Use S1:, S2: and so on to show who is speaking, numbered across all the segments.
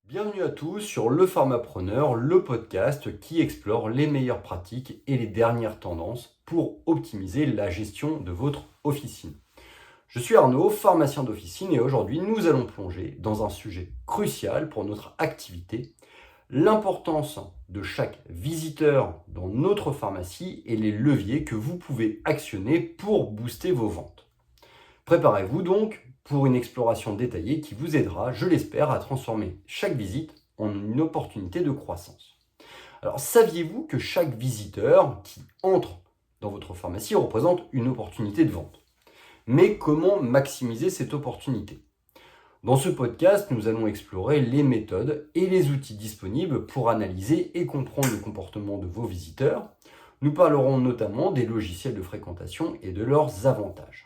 S1: Bienvenue à tous sur Le Pharmapreneur, le podcast qui explore les meilleures pratiques et les dernières tendances pour optimiser la gestion de votre officine. Je suis Arnaud, pharmacien d'officine, et aujourd'hui nous allons plonger dans un sujet crucial pour notre activité, l'importance de chaque visiteur dans notre pharmacie et les leviers que vous pouvez actionner pour booster vos ventes. Préparez-vous donc pour une exploration détaillée qui vous aidera, je l'espère, à transformer chaque visite en une opportunité de croissance. Alors, saviez-vous que chaque visiteur qui entre dans votre pharmacie représente une opportunité de vente? Mais comment maximiser cette opportunité? Dans ce podcast, nous allons explorer les méthodes et les outils disponibles pour analyser et comprendre le comportement de vos visiteurs. Nous parlerons notamment des logiciels de fréquentation et de leurs avantages.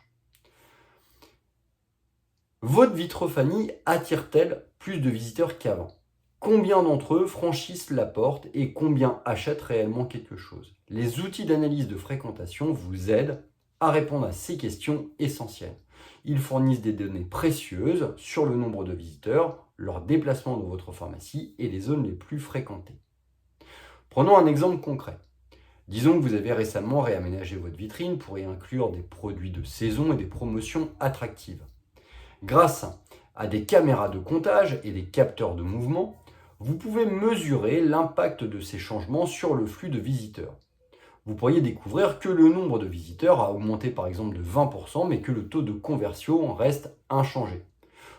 S1: Votre vitrophanie attire-t-elle plus de visiteurs qu'avant? Combien d'entre eux franchissent la porte et combien achètent réellement quelque chose? Les outils d'analyse de fréquentation vous aident à répondre à ces questions essentielles. Ils fournissent des données précieuses sur le nombre de visiteurs, leur déplacement dans votre pharmacie et les zones les plus fréquentées. Prenons un exemple concret. Disons que vous avez récemment réaménagé votre vitrine pour y inclure des produits de saison et des promotions attractives. Grâce à des caméras de comptage et des capteurs de mouvement, vous pouvez mesurer l'impact de ces changements sur le flux de visiteurs. Vous pourriez découvrir que le nombre de visiteurs a augmenté par exemple de 20%, mais que le taux de conversion reste inchangé.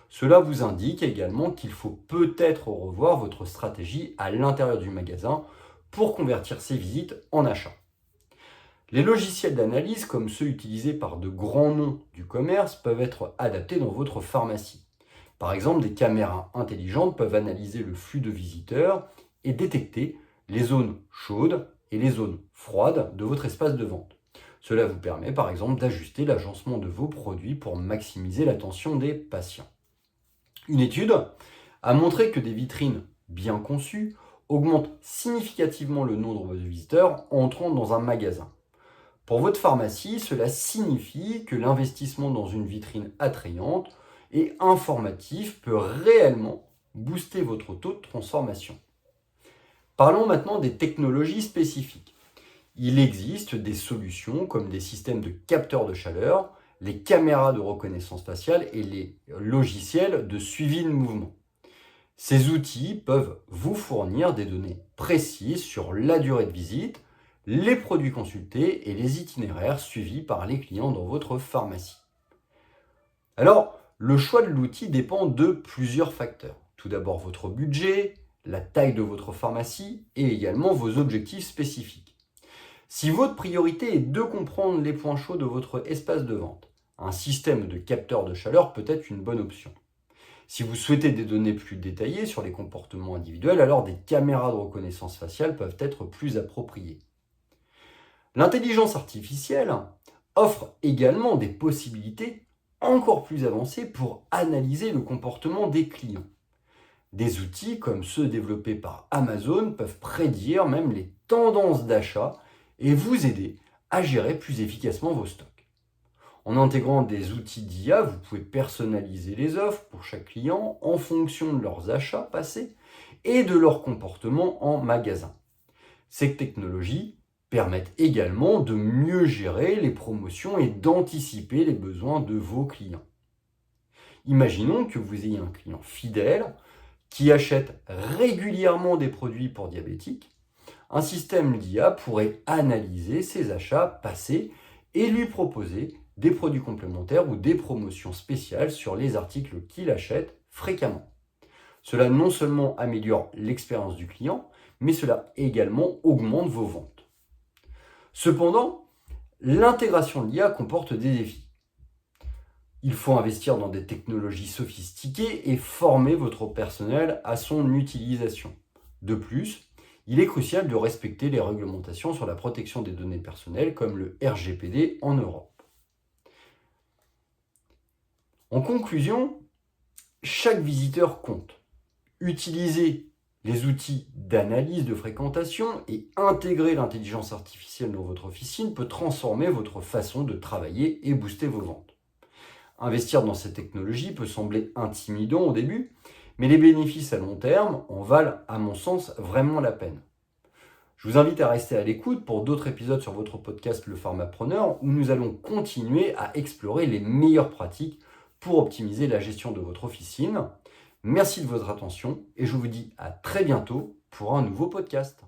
S1: Cela vous indique également qu'il faut peut-être revoir votre stratégie à l'intérieur du magasin pour convertir ces visites en achats. Les logiciels d'analyse, comme ceux utilisés par de grands noms du commerce, peuvent être adaptés dans votre pharmacie. Par exemple, des caméras intelligentes peuvent analyser le flux de visiteurs et détecter les zones chaudes et les zones froides de votre espace de vente. Cela vous permet par exemple d'ajuster l'agencement de vos produits pour maximiser l'attention des patients. Une étude a montré que des vitrines bien conçues augmentent significativement le nombre de visiteurs entrant dans un magasin. Pour votre pharmacie, cela signifie que l'investissement dans une vitrine attrayante et informative peut réellement booster votre taux de transformation. Parlons maintenant des technologies spécifiques. Il existe des solutions comme des systèmes de capteurs de chaleur, les caméras de reconnaissance faciale et les logiciels de suivi de mouvement. Ces outils peuvent vous fournir des données précises sur la durée de visite, les produits consultés et les itinéraires suivis par les clients dans votre pharmacie. Alors, le choix de l'outil dépend de plusieurs facteurs. Tout d'abord votre budget, la taille de votre pharmacie et également vos objectifs spécifiques. Si votre priorité est de comprendre les points chauds de votre espace de vente, un système de capteur de chaleur peut être une bonne option. Si vous souhaitez des données plus détaillées sur les comportements individuels, alors des caméras de reconnaissance faciale peuvent être plus appropriées. L'intelligence artificielle offre également des possibilités encore plus avancées pour analyser le comportement des clients. Des outils comme ceux développés par Amazon peuvent prédire même les tendances d'achat et vous aider à gérer plus efficacement vos stocks. En intégrant des outils d'IA, vous pouvez personnaliser les offres pour chaque client en fonction de leurs achats passés et de leur comportement en magasin. Ces technologies permettent également de mieux gérer les promotions et d'anticiper les besoins de vos clients. Imaginons que vous ayez un client fidèle qui achète régulièrement des produits pour diabétiques. Un système d'IA pourrait analyser ses achats passés et lui proposer des produits complémentaires ou des promotions spéciales sur les articles qu'il achète fréquemment. Cela non seulement améliore l'expérience du client, mais cela également augmente vos ventes. Cependant, l'intégration de l'IA comporte des défis. Il faut investir dans des technologies sophistiquées et former votre personnel à son utilisation. De plus, il est crucial de respecter les réglementations sur la protection des données personnelles comme le RGPD en Europe. En conclusion, chaque visiteur compte. Utilisez les outils d'analyse de fréquentation et intégrer l'intelligence artificielle dans votre officine peut transformer votre façon de travailler et booster vos ventes. Investir dans ces technologies peut sembler intimidant au début, Mais les bénéfices à long terme en valent, à mon sens, vraiment la peine. Je vous invite à rester à l'écoute pour d'autres épisodes sur votre podcast Le Pharmapreneur, où nous allons continuer à explorer les meilleures pratiques pour optimiser la gestion de votre officine. Merci de votre attention et je vous dis à très bientôt pour un nouveau podcast.